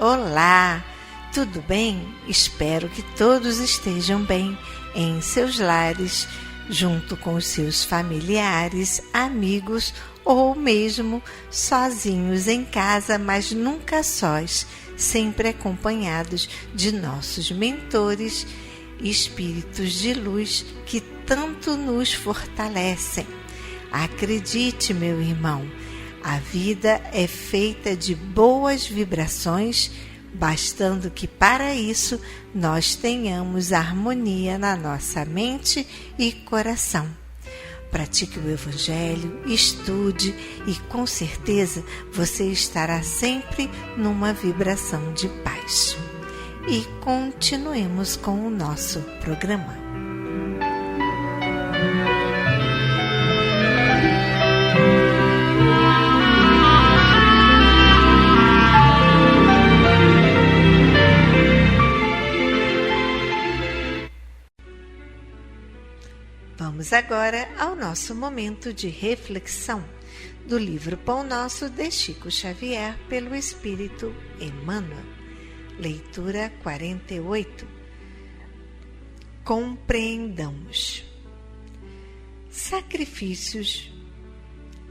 Olá, tudo bem? Espero que todos estejam bem em seus lares, junto com os seus familiares, amigos ou mesmo sozinhos em casa, mas nunca sós, sempre acompanhados de nossos mentores, espíritos de luz que tanto nos fortalecem. Acredite, meu irmão, a vida é feita de boas vibrações, bastando que para isso nós tenhamos harmonia na nossa mente e coração. Pratique o Evangelho, estude e com certeza você estará sempre numa vibração de paz. E continuemos com o nosso programa. Vamos agora ao nosso momento de reflexão do livro Pão Nosso de Chico Xavier pelo Espírito Emmanuel. Leitura 48. Compreendamos. Sacrifícios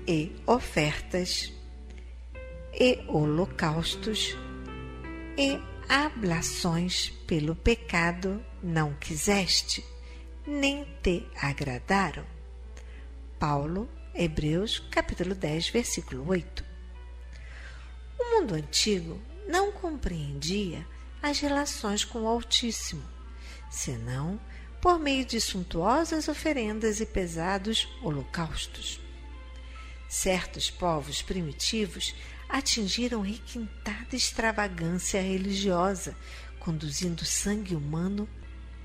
e ofertas e holocaustos e ablações pelo pecado não quiseste, nem te agradaram. Paulo, Hebreus, capítulo 10, versículo 8. O mundo antigo não compreendia as relações com o Altíssimo, senão por meio de suntuosas oferendas e pesados holocaustos. Certos povos primitivos atingiram requintada extravagância religiosa, conduzindo sangue humano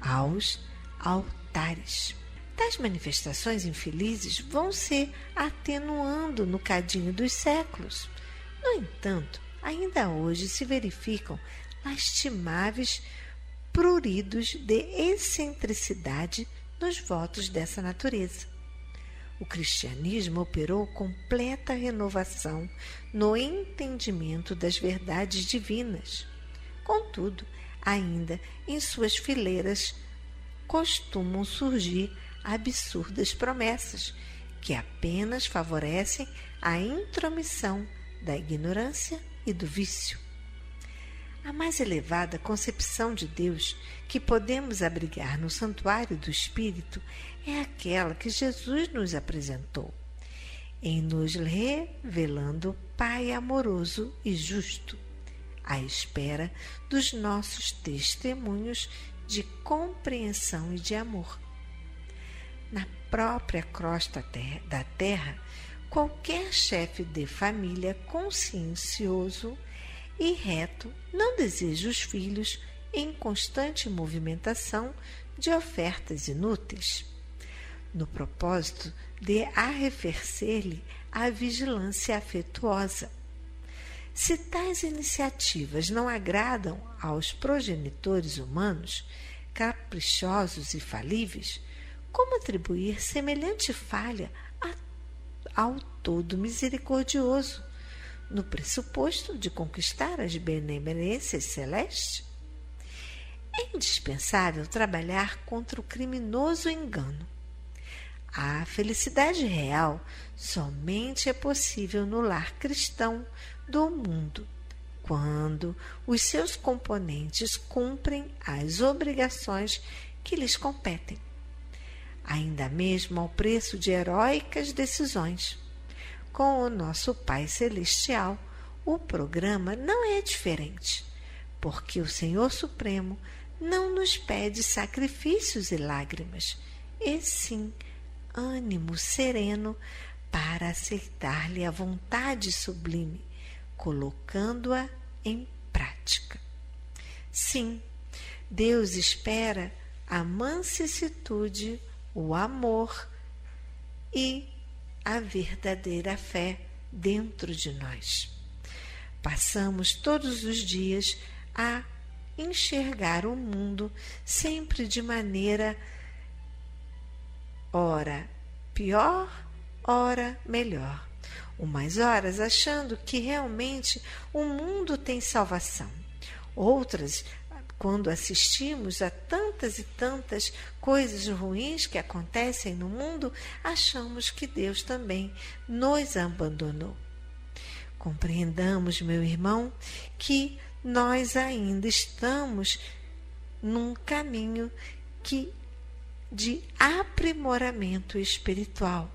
aos altares. Tais manifestações infelizes vão se atenuando no cadinho dos séculos. No entanto, ainda hoje se verificam lastimáveis pruridos de excentricidade nos votos dessa natureza. O cristianismo operou completa renovação no entendimento das verdades divinas. Contudo, ainda em suas fileiras costumam surgir absurdas promessas que apenas favorecem a intromissão da ignorância e do vício. A mais elevada concepção de Deus que podemos abrigar no santuário do Espírito é aquela que Jesus nos apresentou, em nos revelando Pai amoroso e justo, à espera dos nossos testemunhos de compreensão e de amor. Na própria crosta da terra, qualquer chefe de família consciencioso e reto não deseja os filhos em constante movimentação de ofertas inúteis, no propósito de arrefecer-lhe a vigilância afetuosa. Se tais iniciativas não agradam aos progenitores humanos, caprichosos e falíveis, como atribuir semelhante falha ao Todo Misericordioso, no pressuposto de conquistar as benemerências celestes? É indispensável trabalhar contra o criminoso engano. A felicidade real somente é possível no lar cristão do mundo, quando os seus componentes cumprem as obrigações que lhes competem, ainda mesmo ao preço de heróicas decisões. Com o nosso Pai Celestial, o programa não é diferente, porque o Senhor Supremo não nos pede sacrifícios e lágrimas, e sim ânimo sereno para aceitar-lhe a vontade sublime, colocando-a em prática. Sim, Deus espera a mansuetude, o amor e a verdadeira fé dentro de nós. Passamos todos os dias a enxergar o mundo sempre de maneira ora pior, ora melhor. Umas horas achando que realmente o mundo tem salvação, Outras, quando assistimos a tantas e tantas coisas ruins que acontecem no mundo, achamos que Deus também nos abandonou. Compreendamos, meu irmão, que nós ainda estamos num caminho de aprimoramento espiritual.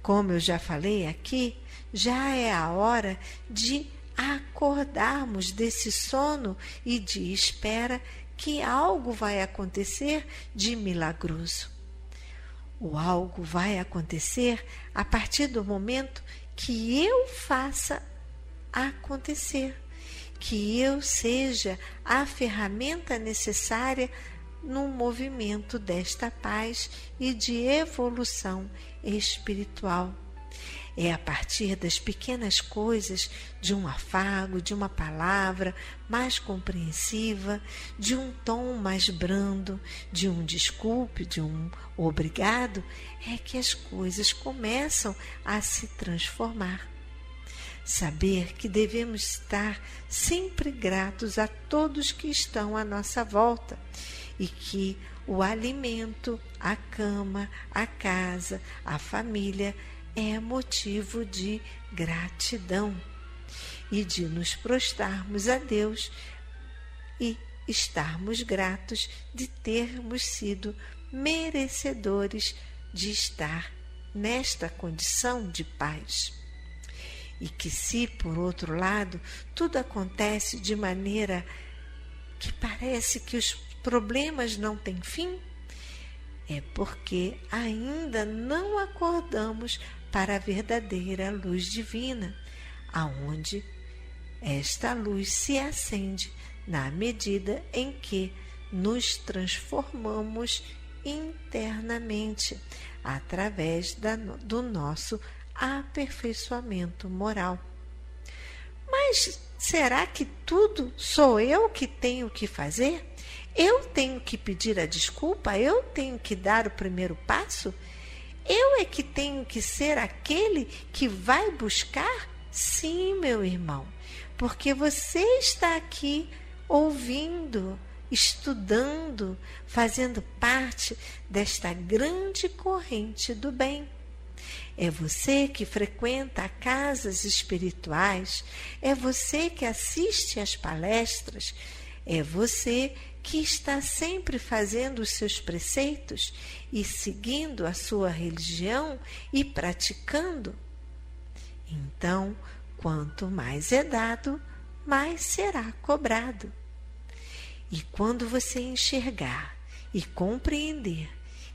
Como eu já falei aqui, já é a hora de acordarmos desse sono e de espera que algo vai acontecer de milagroso. O algo vai acontecer a partir do momento que eu faça acontecer, que eu seja a ferramenta necessária no movimento desta paz e de evolução espiritual. É a partir das pequenas coisas, de um afago, de uma palavra mais compreensiva, de um tom mais brando, de um desculpe, de um obrigado, é que as coisas começam a se transformar. Saber que devemos estar sempre gratos a todos que estão à nossa volta e que o alimento, a cama, a casa, a família é motivo de gratidão e de nos prostrarmos a Deus e estarmos gratos de termos sido merecedores de estar nesta condição de paz. E que se, por outro lado, tudo acontece de maneira que parece que os problemas não têm fim, é porque ainda não acordamos para a verdadeira luz divina, aonde esta luz se acende na medida em que nos transformamos internamente através do nosso aperfeiçoamento moral. Mas será que tudo sou eu que tenho que fazer? Eu tenho que pedir a desculpa? Eu tenho que dar o primeiro passo? Eu é que tenho que ser aquele que vai buscar? Sim, meu irmão, porque você está aqui ouvindo, estudando, fazendo parte desta grande corrente do bem. É você que frequenta casas espirituais, é você que assiste às palestras, é você que está sempre fazendo os seus preceitos e seguindo a sua religião e praticando. Então, quanto mais é dado, mais será cobrado. E quando você enxergar e compreender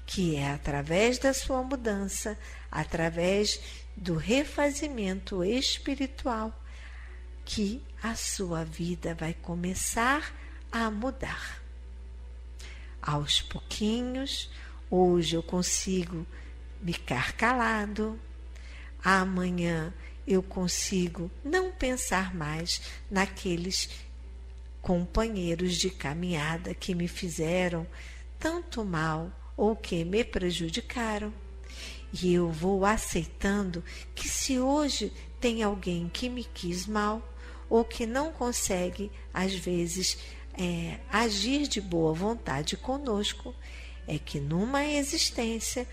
que é através da sua mudança, através do refazimento espiritual, que a sua vida vai começar a mudar. Aos pouquinhos, hoje eu consigo ficar calado, amanhã eu consigo não pensar mais naqueles companheiros de caminhada que me fizeram tanto mal ou que me prejudicaram. E eu vou aceitando que se hoje tem alguém que me quis mal ou que não consegue, às vezes, agir de boa vontade conosco, é que numa existência,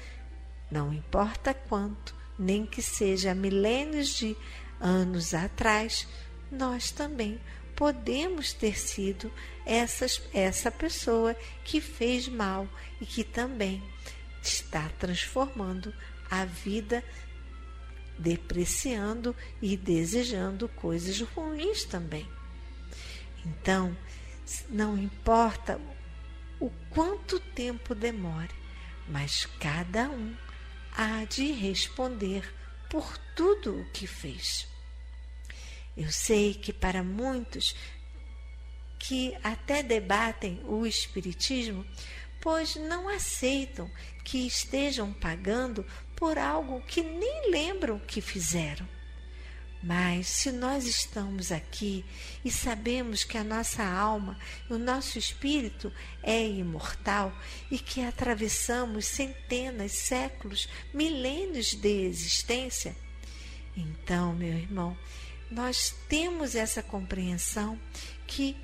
não importa quanto, nem que seja milênios de anos atrás, nós também podemos ter sido essa pessoa que fez mal e que também está transformando a vida, depreciando e desejando coisas ruins também. Então, não importa o quanto tempo demore, mas cada um há de responder por tudo o que fez. Eu sei que para muitos que até debatem o Espiritismo, pois não aceitam que estejam pagando por algo que nem lembram que fizeram. Mas se nós estamos aqui e sabemos que a nossa alma, o nosso espírito é imortal e que atravessamos centenas, séculos, milênios de existência, então, meu irmão, nós temos essa compreensão que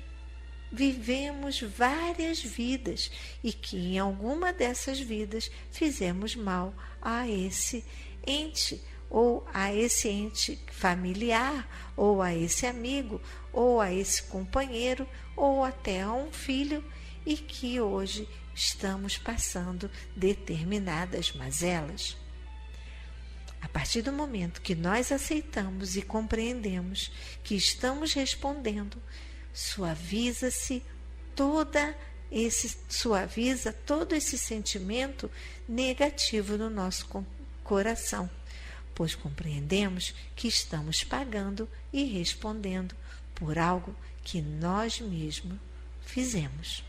vivemos várias vidas e que em alguma dessas vidas fizemos mal a esse ente, ou a esse ente familiar, ou a esse amigo, ou a esse companheiro, ou até a um filho, e que hoje estamos passando determinadas mazelas. A partir do momento que nós aceitamos e compreendemos que estamos respondendo, suaviza todo esse sentimento negativo no nosso coração, pois compreendemos que estamos pagando e respondendo por algo que nós mesmos fizemos.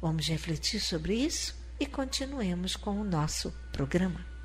Vamos refletir sobre isso e continuemos com o nosso programa.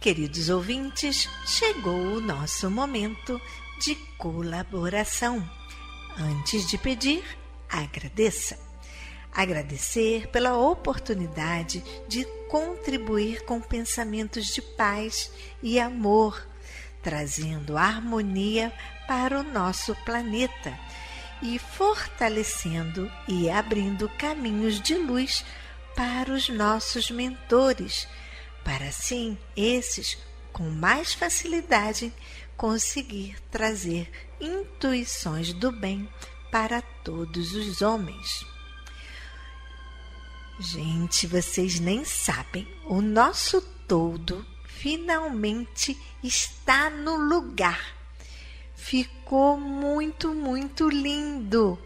Queridos ouvintes, chegou o nosso momento de colaboração. Antes de pedir, agradeça. Agradecer pela oportunidade de contribuir com pensamentos de paz e amor, trazendo harmonia para o nosso planeta e fortalecendo e abrindo caminhos de luz para os nossos mentores, para assim esses, com mais facilidade, conseguir trazer intuições do bem para todos os homens. Gente, vocês nem sabem, o nosso toldo finalmente está no lugar. Ficou muito, muito lindo.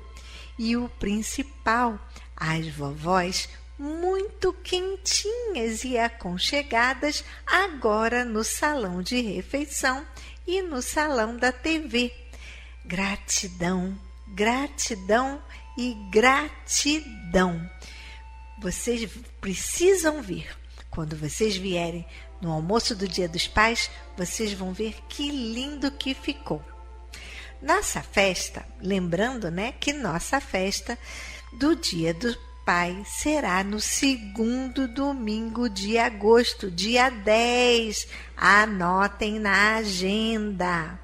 E o principal, as vovós muito quentinhas e aconchegadas agora no salão de refeição e no salão da TV. Gratidão, gratidão e gratidão. Vocês precisam vir. Quando vocês vierem no almoço do Dia dos Pais, vocês vão ver que lindo que ficou. Nossa festa, lembrando, que nossa festa do Dia do Pai será no segundo domingo de agosto, dia 10. Anotem na agenda.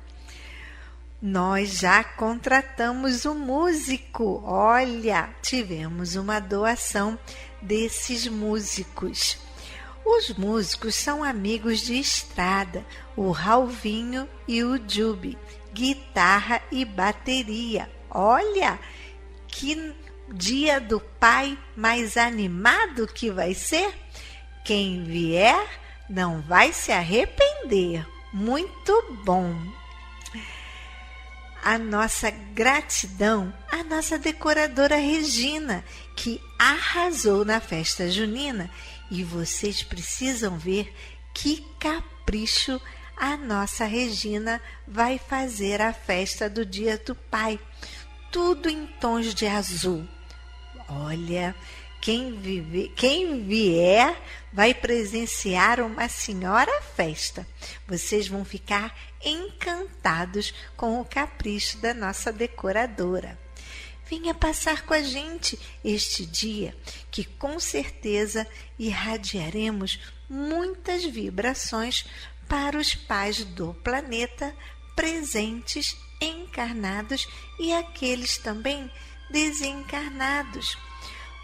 Nós já contratamos um músico. Olha, tivemos uma doação desses músicos. Os músicos são amigos de estrada, o Ralvinho e o Jubi, guitarra e bateria. Olha, que Dia do Pai mais animado que vai ser? Quem vier não vai se arrepender. Muito bom! A nossa gratidão à nossa decoradora Regina, que arrasou na festa junina, e vocês precisam ver que capricho a nossa Regina vai fazer a festa do Dia do Pai. Tudo em tons de azul. Olha, quem vier vai presenciar uma senhora festa. Vocês vão ficar encantados com o capricho da nossa decoradora. Venha passar com a gente este dia, que com certeza irradiaremos muitas vibrações para os pais do planeta, presentes, encarnados e aqueles também desencarnados,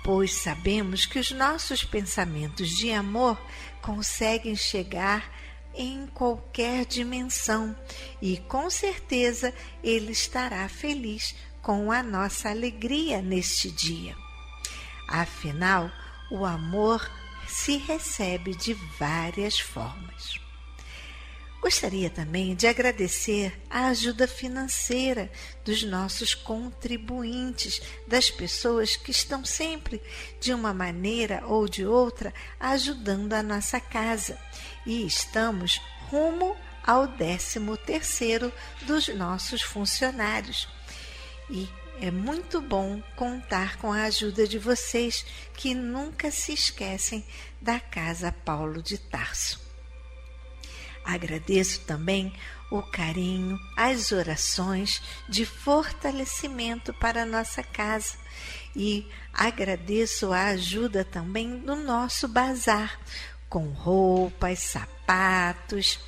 pois sabemos que os nossos pensamentos de amor conseguem chegar em qualquer dimensão e com certeza ele estará feliz com a nossa alegria neste dia. Afinal, o amor se recebe de várias formas. Gostaria também de agradecer a ajuda financeira dos nossos contribuintes, das pessoas que estão sempre, de uma maneira ou de outra, ajudando a nossa casa. E estamos rumo ao 13º dos nossos funcionários. E é muito bom contar com a ajuda de vocês que nunca se esquecem da Casa Paulo de Tarso. Agradeço também o carinho, as orações de fortalecimento para a nossa casa e agradeço a ajuda também do nosso bazar, com roupas, sapatos,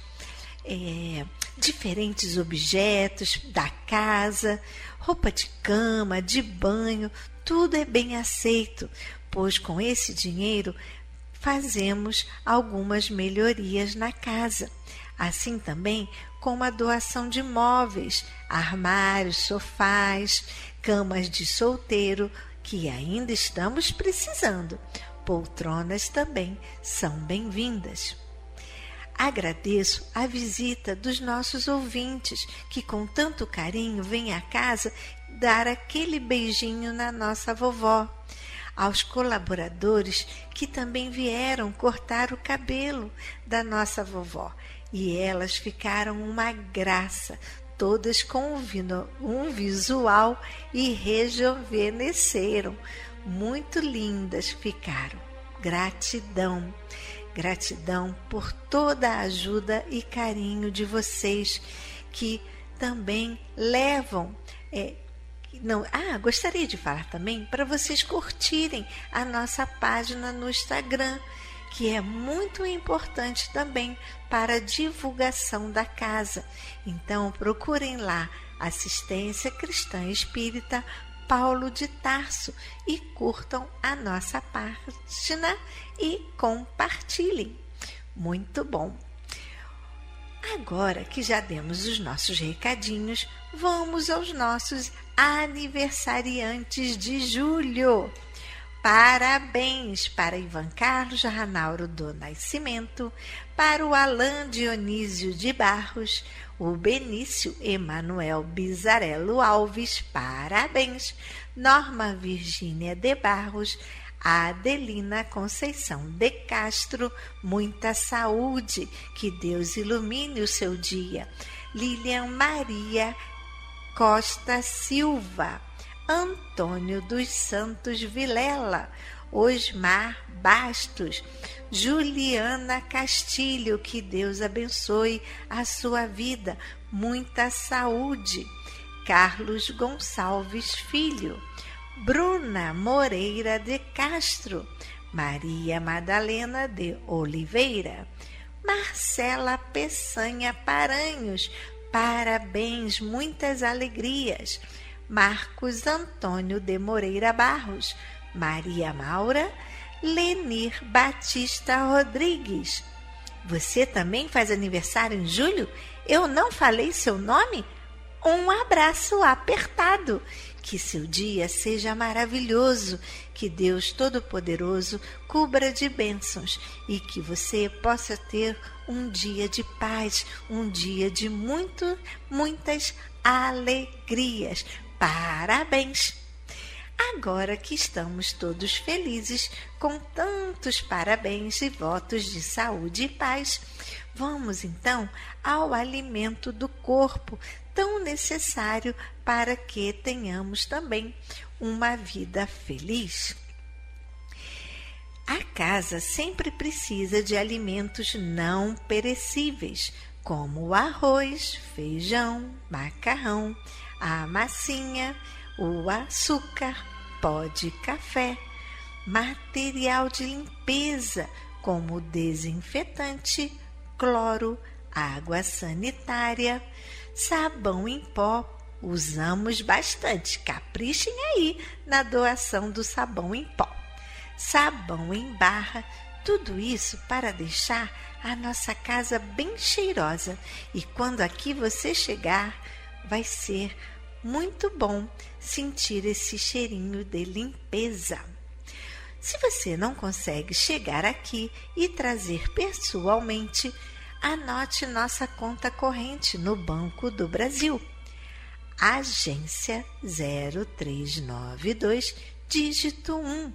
diferentes objetos da casa, roupa de cama, de banho, tudo é bem aceito, pois com esse dinheiro fazemos algumas melhorias na casa. Assim também como a doação de móveis, armários, sofás, camas de solteiro, que ainda estamos precisando. Poltronas também são bem-vindas. Agradeço a visita dos nossos ouvintes, que com tanto carinho vêm à casa dar aquele beijinho na nossa vovó. Aos colaboradores que também vieram cortar o cabelo da nossa vovó. E elas ficaram uma graça, todas com um visual e rejuvenesceram. Muito lindas ficaram. Gratidão. Gratidão por toda a ajuda e carinho de vocês que também levam. Gostaria de falar também para vocês curtirem a nossa página no Instagram, que é muito importante também para a divulgação da casa. Então, procurem lá Assistência Cristã Espírita Paulo de Tarso e curtam a nossa página e compartilhem. Muito bom! Agora que já demos os nossos recadinhos, vamos aos nossos aniversariantes de julho. Parabéns para Ivan Carlos Ranauro do Nascimento, para o Alain Dionísio de Barros, o Benício Emanuel Bizarello Alves, parabéns, Norma Virgínia de Barros, a Adelina Conceição de Castro, muita saúde, que Deus ilumine o seu dia, Lilian Maria Costa Silva, Antônio dos Santos Vilela, Osmar Bastos, Juliana Castilho, que Deus abençoe a sua vida, muita saúde, Carlos Gonçalves Filho, Bruna Moreira de Castro, Maria Madalena de Oliveira, Marcela Peçanha Paranhos, parabéns, muitas alegrias, Marcos Antônio de Moreira Barros, Maria Maura, Lenir Batista Rodrigues. Você também faz aniversário em julho? Eu não falei seu nome? Um abraço apertado. Que seu dia seja maravilhoso, que Deus Todo-Poderoso cubra de bênçãos e que você possa ter um dia de paz, um dia de muitas alegrias. Parabéns! Agora que estamos todos felizes com tantos parabéns e votos de saúde e paz, vamos então ao alimento do corpo, tão necessário para que tenhamos também uma vida feliz. A casa sempre precisa de alimentos não perecíveis, como o arroz, feijão, macarrão, a massinha, o açúcar, pó de café, material de limpeza, como desinfetante, cloro, água sanitária, sabão em pó. Usamos bastante, caprichem aí na doação do sabão em pó. Sabão em barra, tudo isso para deixar a nossa casa bem cheirosa. E quando aqui você chegar, vai ser muito bom sentir esse cheirinho de limpeza. Se você não consegue chegar aqui e trazer pessoalmente, anote nossa conta corrente no Banco do Brasil. Agência 0392, dígito 1,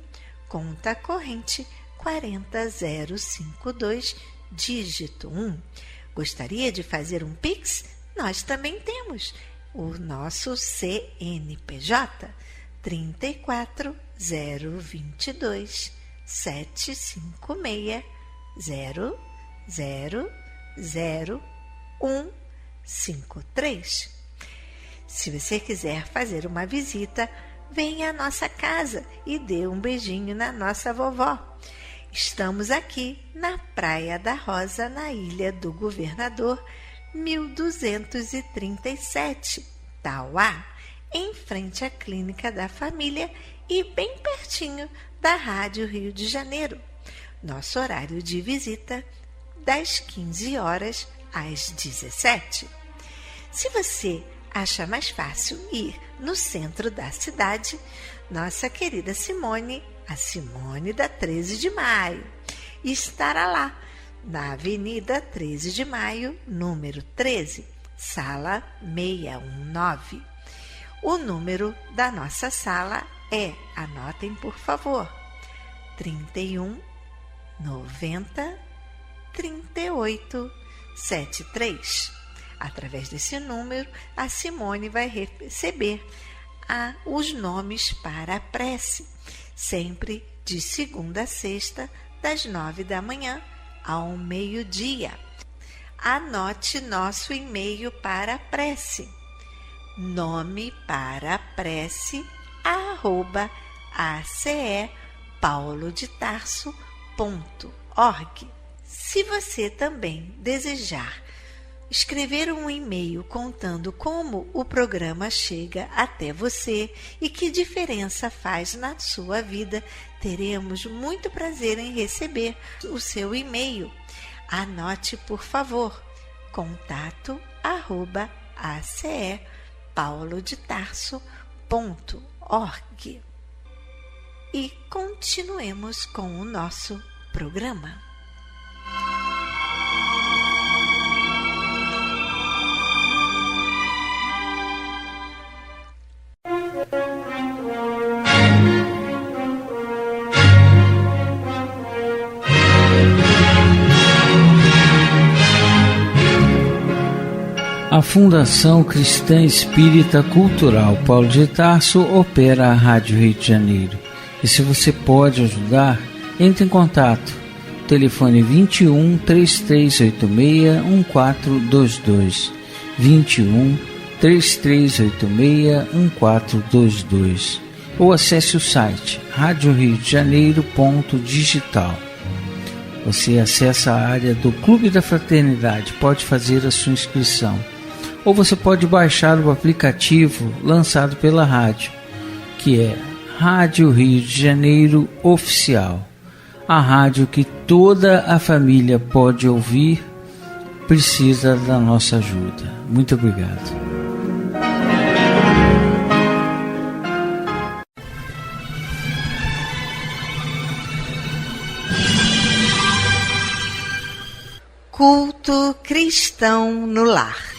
conta corrente 40052, dígito 1. Gostaria de fazer um Pix? Nós também temos o nosso CNPJ 34022 756 0000153. Se você quiser fazer uma visita, venha à nossa casa e dê um beijinho na nossa vovó. Estamos aqui na Praia da Rosa, na Ilha do Governador, 1237, Tauá, em frente à Clínica da Família e bem pertinho da Rádio Rio de Janeiro. Nosso horário de visita, das 15 horas às 17. Se você acha mais fácil ir no centro da cidade, nossa querida Simone, a Simone da 13 de Maio, estará lá, na Avenida 13 de Maio, número 13, sala 619. O número da nossa sala é, anotem por favor, 31 90 38 73. Através desse número, a Simone vai receber os nomes para a prece, sempre de segunda a sexta, das 9 da manhã ao meio-dia. Anote nosso e-mail para a prece, nome para a prece, @acePaulodetarso.org. Se você também desejar escrever um e-mail contando como o programa chega até você e que diferença faz na sua vida, teremos muito prazer em receber o seu e-mail. Anote, por favor, contato@acePaulodetarso.org. E continuemos com o nosso programa. A Fundação Cristã Espírita Cultural Paulo de Tarso opera a Rádio Rio de Janeiro. E se você pode ajudar, entre em contato. Telefone 21 3386 1422. 21 3386 1422. Ou acesse o site radioriodejaneiro.digital. Você acessa a área do Clube da Fraternidade, pode fazer a sua inscrição. Ou você pode baixar o aplicativo lançado pela rádio, que é Rádio Rio de Janeiro Oficial. A rádio que toda a família pode ouvir, precisa da nossa ajuda. Muito obrigado. Culto cristão no lar.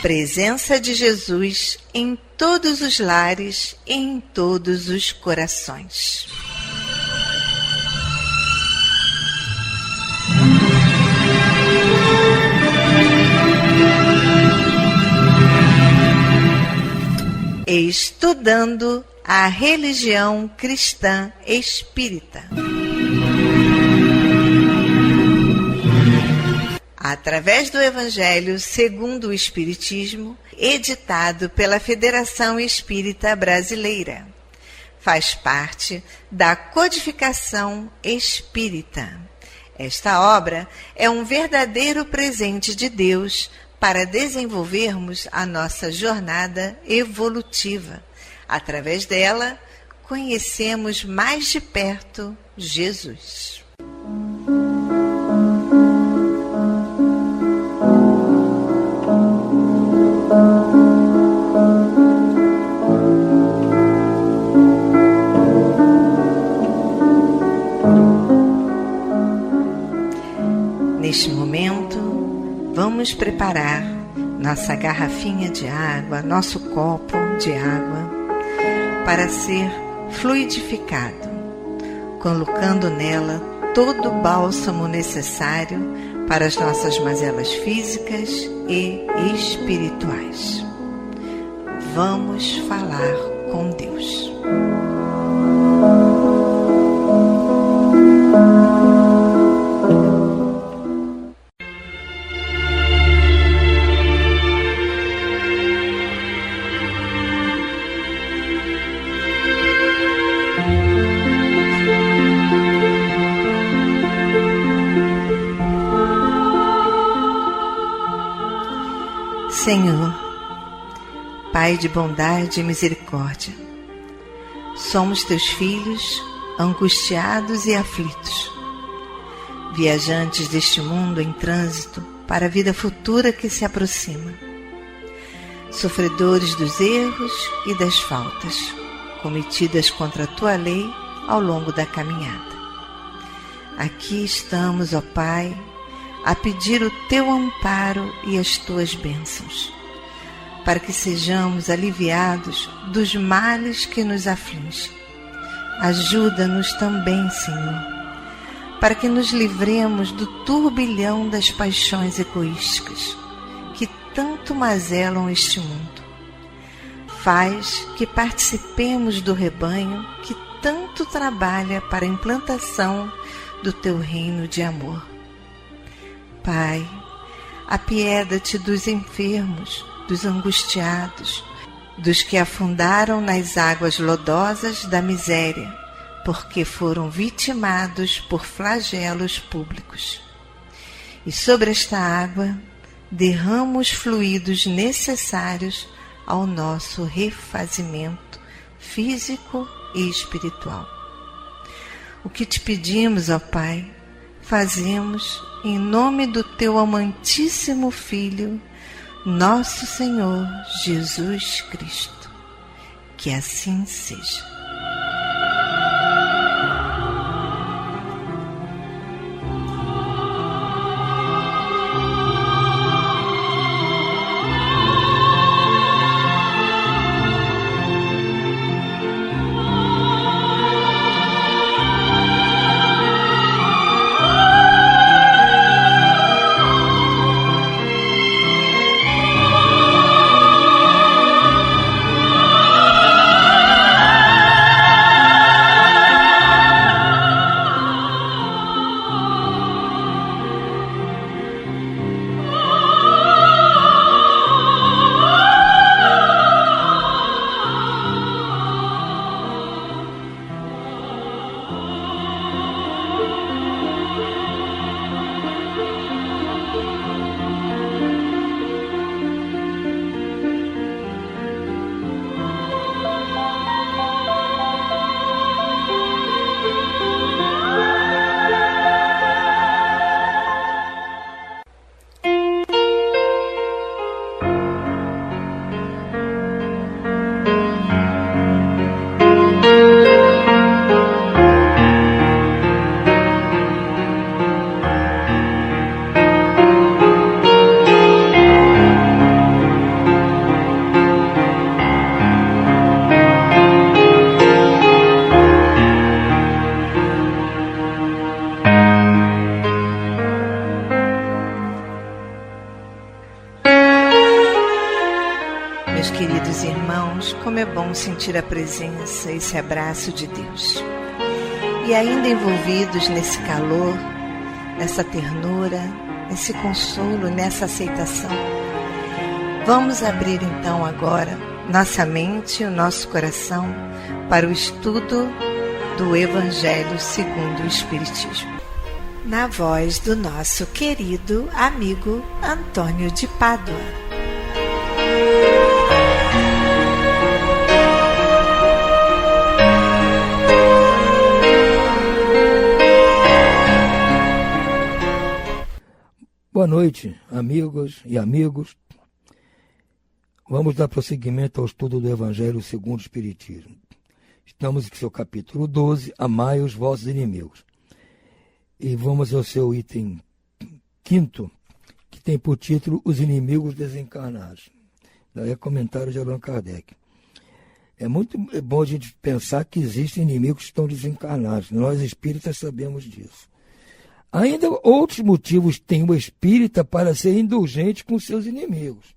Presença de Jesus em todos os lares e em todos os corações. Estudando a religião cristã espírita. Através do Evangelho segundo o Espiritismo, editado pela Federação Espírita Brasileira. Faz parte da Codificação Espírita. Esta obra é um verdadeiro presente de Deus para desenvolvermos a nossa jornada evolutiva. Através dela, conhecemos mais de perto Jesus. Neste momento, vamos preparar nossa garrafinha de água, nosso copo de água, para ser fluidificado, colocando nela todo o bálsamo necessário para as nossas mazelas físicas e espirituais. Vamos falar com Deus. Senhor, Pai de bondade e misericórdia, somos teus filhos, angustiados e aflitos, viajantes deste mundo em trânsito para a vida futura que se aproxima, sofredores dos erros e das faltas cometidas contra a tua lei ao longo da caminhada. Aqui estamos, ó Pai, a pedir o teu amparo e as tuas bênçãos, para que sejamos aliviados dos males que nos afligem. Ajuda-nos também, Senhor, para que nos livremos do turbilhão das paixões egoísticas que tanto mazelam este mundo. Faz que participemos do rebanho que tanto trabalha para a implantação do teu reino de amor. Pai, apieda-te dos enfermos, dos angustiados, dos que afundaram nas águas lodosas da miséria, porque foram vitimados por flagelos públicos. E sobre esta água derrama os fluidos necessários ao nosso refazimento físico e espiritual. O que te pedimos, ó Pai, fazemos em nome do teu amantíssimo Filho, nosso Senhor Jesus Cristo. Que assim seja. Meus queridos irmãos, como é bom sentir a presença, esse abraço de Deus. E ainda envolvidos nesse calor, nessa ternura, nesse consolo, nessa aceitação, vamos abrir então agora nossa mente e o nosso coração para o estudo do Evangelho segundo o Espiritismo. Na voz do nosso querido amigo Antônio de Pádua. Boa noite, amigas e amigos. Vamos dar prosseguimento ao estudo do Evangelho segundo o Espiritismo. Estamos em seu capítulo 12, Amai os vossos inimigos. E vamos ao seu item 5º, que tem por título Os Inimigos Desencarnados. Daí é comentário de Allan Kardec. É muito bom a gente pensar que existem inimigos que estão desencarnados. Nós espíritas sabemos disso. Ainda outros motivos tem o espírita para ser indulgente com seus inimigos.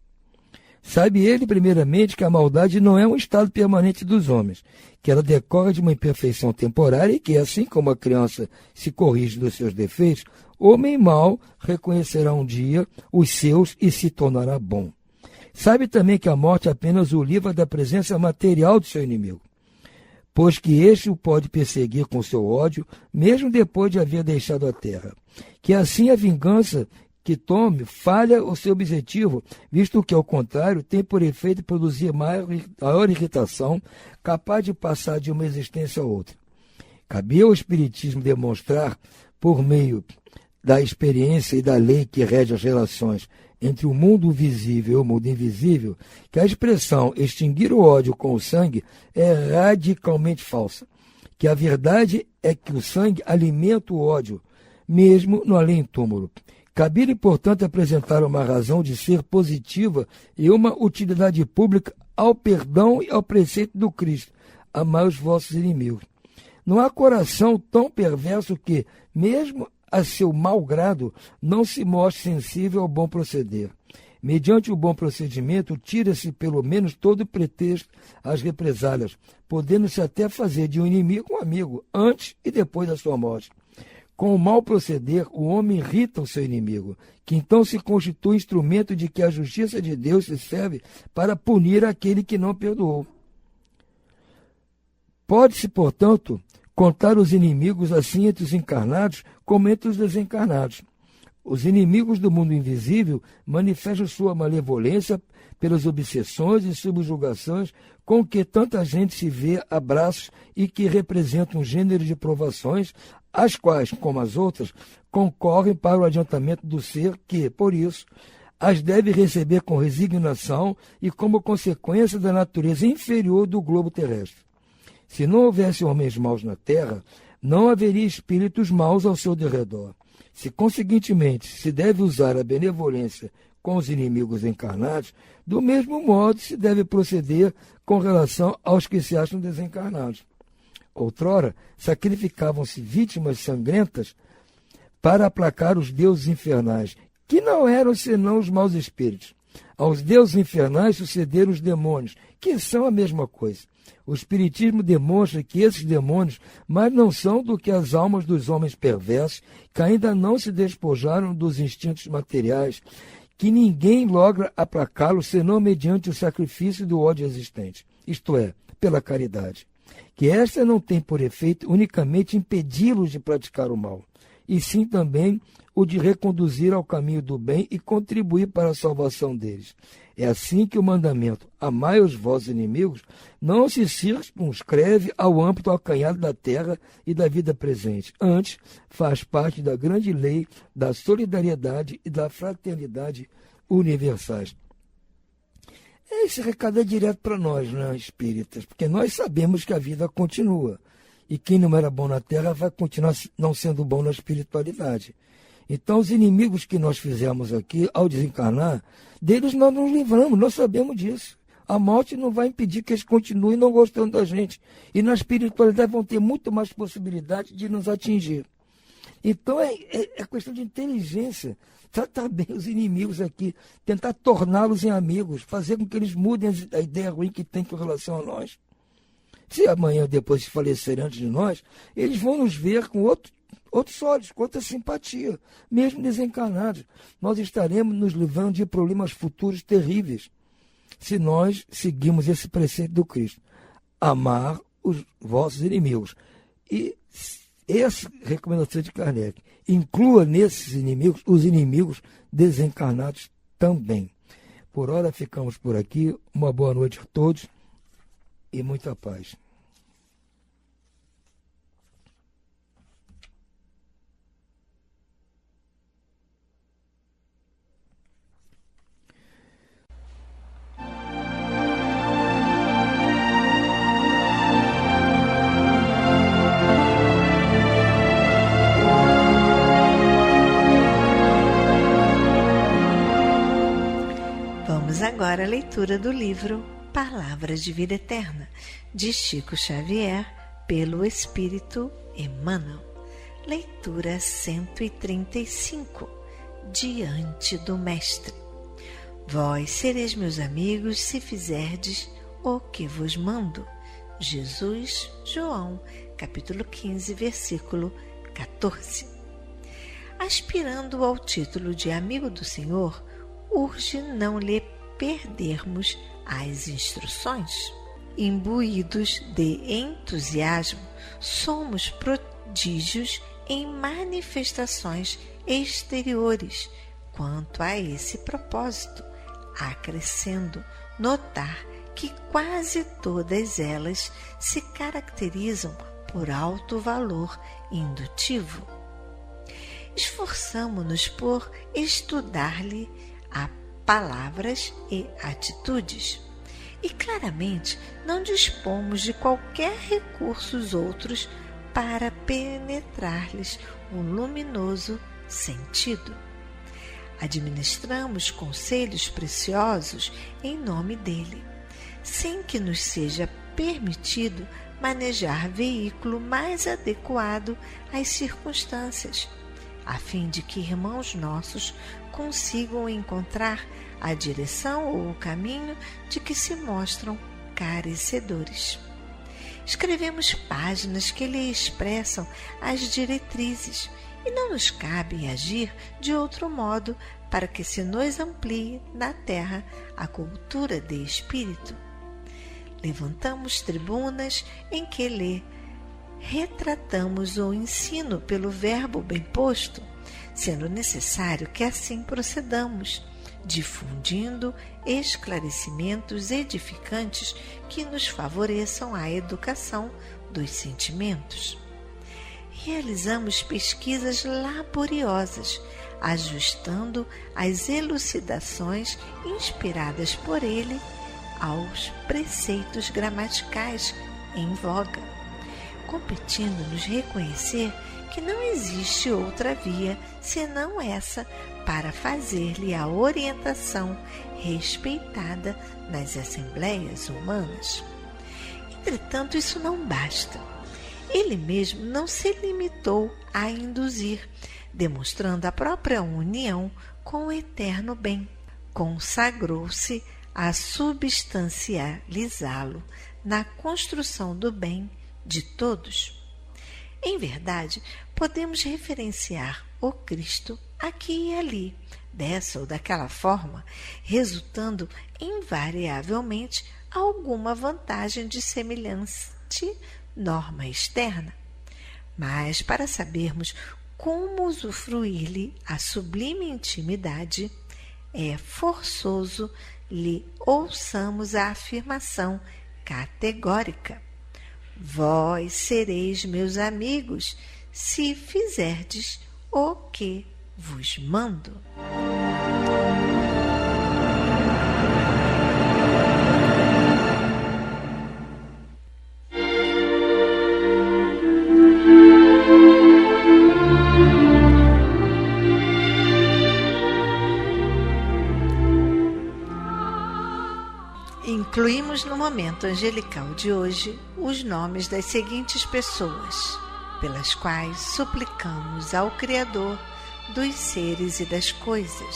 Sabe ele, primeiramente, que a maldade não é um estado permanente dos homens, que ela decorre de uma imperfeição temporária e que, assim como a criança se corrige dos seus defeitos, homem mau reconhecerá um dia os seus e se tornará bom. Sabe também que a morte apenas o livra da presença material do seu inimigo, pois que este o pode perseguir com seu ódio, mesmo depois de haver deixado a terra. Que assim a vingança que tome falha o seu objetivo, visto que, ao contrário, tem por efeito produzir maior irritação, capaz de passar de uma existência a outra. Cabia ao Espiritismo demonstrar, por meio da experiência e da lei que rege as relações entre o mundo visível e o mundo invisível, que a expressão extinguir o ódio com o sangue é radicalmente falsa, que a verdade é que o sangue alimenta o ódio, mesmo no além-túmulo. Cabia, portanto, apresentar uma razão de ser positiva e uma utilidade pública ao perdão e ao preceito do Cristo: amai os vossos inimigos. Não há coração tão perverso que, mesmo a seu mau grado, não se mostre sensível ao bom proceder. Mediante o bom procedimento, tira-se pelo menos todo pretexto às represálias, podendo-se até fazer de um inimigo um amigo, antes e depois da sua morte. Com o mau proceder, o homem irrita o seu inimigo, que então se constitui instrumento de que a justiça de Deus se serve para punir aquele que não perdoou. Pode-se, portanto, contar os inimigos assim entre os encarnados como entre os desencarnados. Os inimigos do mundo invisível manifestam sua malevolência pelas obsessões e subjugações com que tanta gente se vê a braços e que representam um gênero de provações, as quais, como as outras, concorrem para o adiantamento do ser que, por isso, as deve receber com resignação e como consequência da natureza inferior do globo terrestre. Se não houvesse homens maus na terra, não haveria espíritos maus ao seu derredor. Se, conseguintemente, se deve usar a benevolência com os inimigos encarnados, do mesmo modo se deve proceder com relação aos que se acham desencarnados. Outrora, sacrificavam-se vítimas sangrentas para aplacar os deuses infernais, que não eram senão os maus espíritos. Aos deuses infernais sucederam os demônios, que são a mesma coisa. O Espiritismo demonstra que esses demônios mais não são do que as almas dos homens perversos, que ainda não se despojaram dos instintos materiais, que ninguém logra aplacá-los senão mediante o sacrifício do ódio existente, isto é, pela caridade. Que esta não tem por efeito unicamente impedi-los de praticar o mal, e sim também o de reconduzir ao caminho do bem e contribuir para a salvação deles. É assim que o mandamento amai os vossos inimigos não se circunscreve ao âmbito acanhado da terra e da vida presente. Antes, faz parte da grande lei da solidariedade e da fraternidade universais. Esse recado é direto para nós, né, espíritas? Porque nós sabemos que a vida continua. E quem não era bom na terra vai continuar não sendo bom na espiritualidade. Então, os inimigos que nós fizemos aqui, ao desencarnar, deles nós nos livramos, nós sabemos disso. A morte não vai impedir que eles continuem não gostando da gente. E na espiritualidade vão ter muito mais possibilidade de nos atingir. Então, é questão de inteligência. Tratar bem os inimigos aqui, tentar torná-los em amigos, fazer com que eles mudem a ideia ruim que tem com relação a nós. Se amanhã ou depois se falecerem antes de nós, eles vão nos ver com outros olhos, com outra simpatia, mesmo desencarnados. Nós estaremos nos livrando de problemas futuros terríveis, se nós seguimos esse preceito do Cristo: amar os vossos inimigos. E essa recomendação de Kardec inclua nesses inimigos os inimigos desencarnados também. Por hora ficamos por aqui. Uma boa noite a todos e muita paz. Agora a leitura do livro Palavra de Vida Eterna, de Chico Xavier, pelo Espírito Emmanuel. Leitura 135. Diante do Mestre. Vós sereis meus amigos se fizerdes o que vos mando. Jesus, João, capítulo 15, versículo 14. Aspirando ao título de amigo do Senhor, urge não lhe perdermos as instruções. Imbuídos de entusiasmo, somos prodígios em manifestações exteriores quanto a esse propósito, acrescendo notar que quase todas elas se caracterizam por alto valor indutivo. Esforçamo-nos por estudar-lhe a palavras e atitudes, e claramente não dispomos de qualquer recursos outros para penetrar-lhes o luminoso sentido. Administramos conselhos preciosos em nome dele, sem que nos seja permitido manejar veículo mais adequado às circunstâncias, a fim de que irmãos nossos consigam encontrar a direção ou o caminho de que se mostram carecedores. Escrevemos páginas que lhe expressam as diretrizes e não nos cabe agir de outro modo para que se nos amplie na terra a cultura de espírito. Levantamos tribunas em que lhe retratamos o ensino pelo verbo bem posto, sendo necessário que assim procedamos, difundindo esclarecimentos edificantes que nos favoreçam a educação dos sentimentos. Realizamos pesquisas laboriosas, ajustando as elucidações inspiradas por ele aos preceitos gramaticais em voga, competindo-nos reconhecer que não existe outra via senão essa para fazer-lhe a orientação respeitada nas assembleias humanas. Entretanto, isso não basta. Ele mesmo não se limitou a induzir, demonstrando a própria união com o eterno bem. Consagrou-se a substancializá-lo na construção do bem de todos. Em verdade, podemos referenciar o Cristo aqui e ali, dessa ou daquela forma, resultando invariavelmente alguma vantagem de semelhante norma externa. Mas para sabermos como usufruir-lhe a sublime intimidade, é forçoso lhe ouçamos a afirmação categórica: vós sereis meus amigos se fizerdes o que vos mando. Incluímos no momento angelical de hoje os nomes das seguintes pessoas, pelas quais suplicamos ao Criador dos seres e das coisas.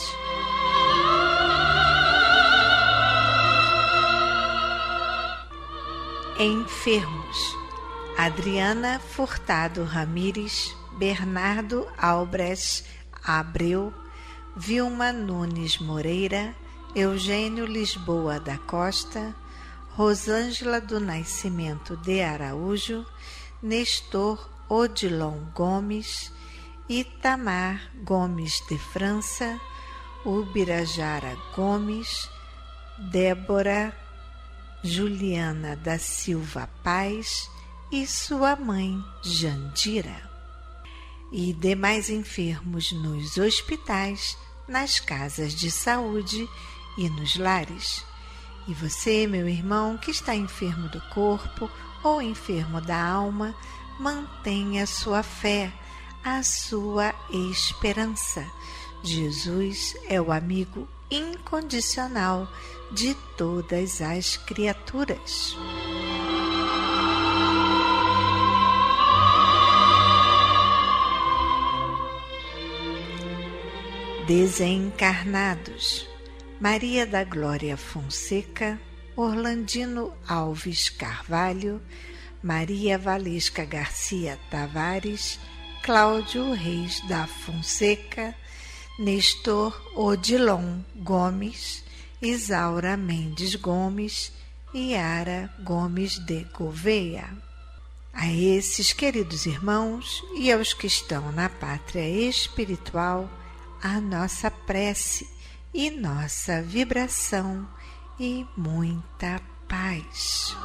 Enfermos: Adriana Furtado Ramires, Bernardo Albrecht Abreu, Vilma Nunes Moreira, Eugênio Lisboa da Costa, Rosângela do Nascimento de Araújo, Nestor Odilon Gomes, Itamar Gomes de França, Ubirajara Gomes, Débora Juliana da Silva Paz e sua mãe Jandira. E demais enfermos nos hospitais, nas casas de saúde e nos lares. E você, meu irmão, que está enfermo do corpo ou enfermo da alma, mantenha a sua fé, a sua esperança. Jesus é o amigo incondicional de todas as criaturas. Desencarnados: Maria da Glória Fonseca, Orlandino Alves Carvalho, Maria Valesca Garcia Tavares, Cláudio Reis da Fonseca, Nestor Odilon Gomes, Isaura Mendes Gomes e Yara Gomes de Gouveia. A esses queridos irmãos e aos que estão na pátria espiritual, a nossa prece e nossa vibração e muita paz.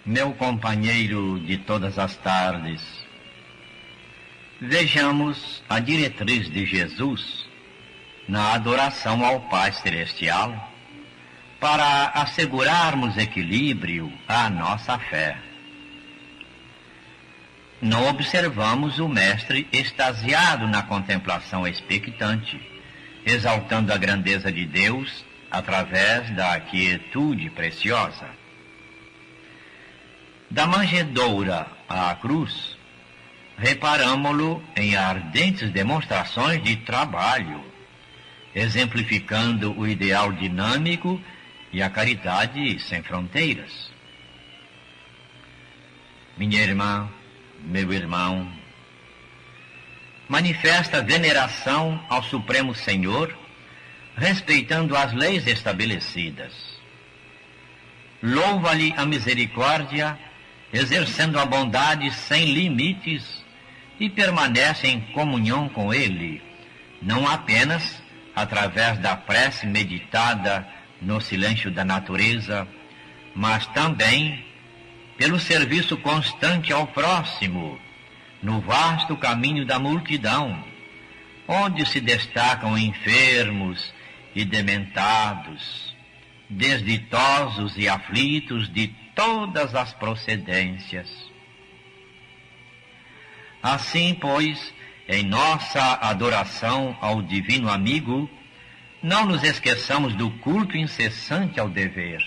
Meu companheiro de todas as tardes, vejamos a diretriz de Jesus na adoração ao Pai Celestial para assegurarmos equilíbrio à nossa fé. Não observamos o Mestre extasiado na contemplação expectante, exaltando a grandeza de Deus através da quietude preciosa. Da manjedoura à cruz, reparamo-lo em ardentes demonstrações de trabalho, exemplificando o ideal dinâmico e a caridade sem fronteiras. Minha irmã, meu irmão, manifesta veneração ao Supremo Senhor, respeitando as leis estabelecidas. Louva-lhe a misericórdia, exercendo a bondade sem limites, e permanece em comunhão com Ele, não apenas através da prece meditada no silêncio da natureza, mas também pelo serviço constante ao próximo, no vasto caminho da multidão, onde se destacam enfermos e dementados, desditosos e aflitos de todas as procedências. Assim, pois, em nossa adoração ao Divino Amigo, não nos esqueçamos do culto incessante ao dever.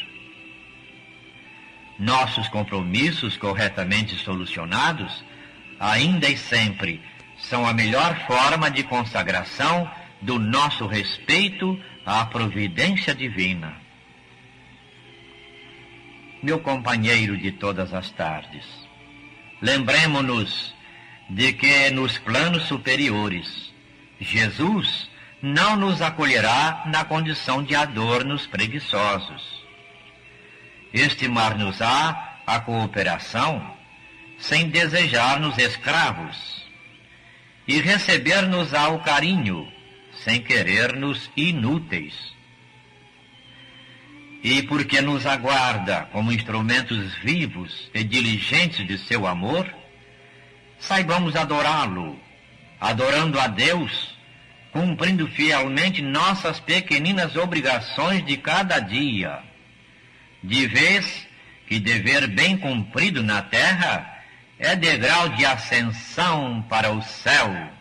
Nossos compromissos corretamente solucionados, ainda e sempre, são a melhor forma de consagração do nosso respeito à providência divina. Meu companheiro de todas as tardes, lembremo-nos de que nos planos superiores, Jesus não nos acolherá na condição de adornos preguiçosos. Estimar-nos-á a cooperação sem desejar-nos escravos, e receber-nos-á o carinho sem querer-nos inúteis. E porque nos aguarda como instrumentos vivos e diligentes de seu amor, saibamos adorá-lo, adorando a Deus, cumprindo fielmente nossas pequeninas obrigações de cada dia, de vez que dever bem cumprido na terra é degrau de ascensão para o céu.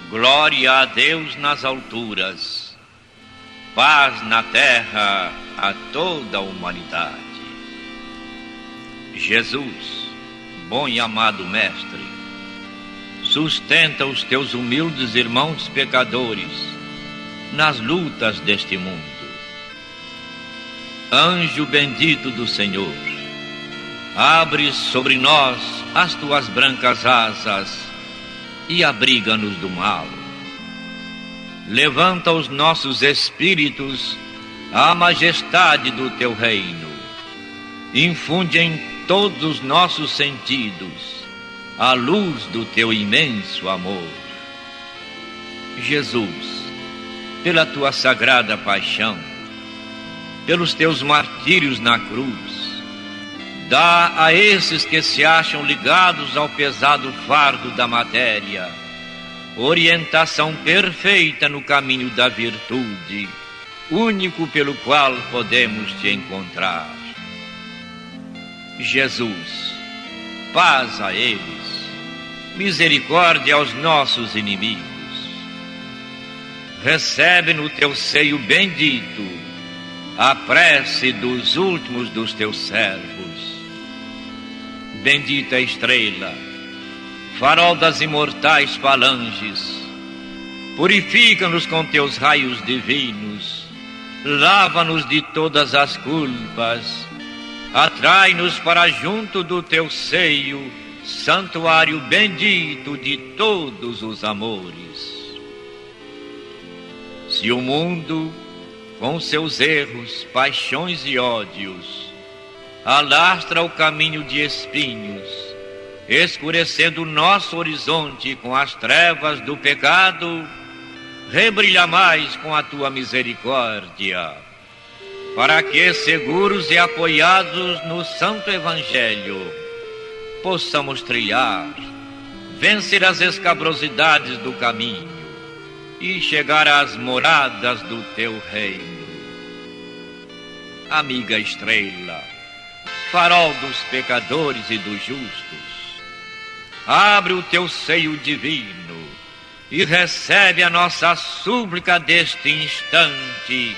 Glória a Deus nas alturas, paz na terra a toda a humanidade. Jesus, bom e amado Mestre, sustenta os teus humildes irmãos pecadores nas lutas deste mundo. Anjo bendito do Senhor, abre sobre nós as tuas brancas asas e abriga-nos do mal. Levanta os nossos espíritos à majestade do teu reino. Infunde em todos os nossos sentidos a luz do teu imenso amor. Jesus, pela tua sagrada paixão, pelos teus martírios na cruz, dá a esses que se acham ligados ao pesado fardo da matéria orientação perfeita no caminho da virtude, único pelo qual podemos te encontrar. Jesus, paz a eles, misericórdia aos nossos inimigos. Recebe no teu seio bendito a prece dos últimos dos teus servos. Bendita estrela, farol das imortais falanges, purifica-nos com teus raios divinos, lava-nos de todas as culpas, atrai-nos para junto do teu seio, santuário bendito de todos os amores. Se o mundo, com seus erros, paixões e ódios, alastra o caminho de espinhos, escurecendo o nosso horizonte com as trevas do pecado, rebrilha mais com a tua misericórdia, para que, seguros e apoiados no Santo Evangelho, possamos trilhar, vencer as escabrosidades do caminho e chegar às moradas do teu reino. Amiga estrela, farol dos pecadores e dos justos, abre o teu seio divino e recebe a nossa súplica deste instante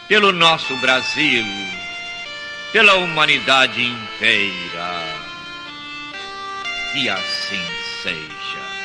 pelo nosso Brasil, pela humanidade inteira. E assim seja.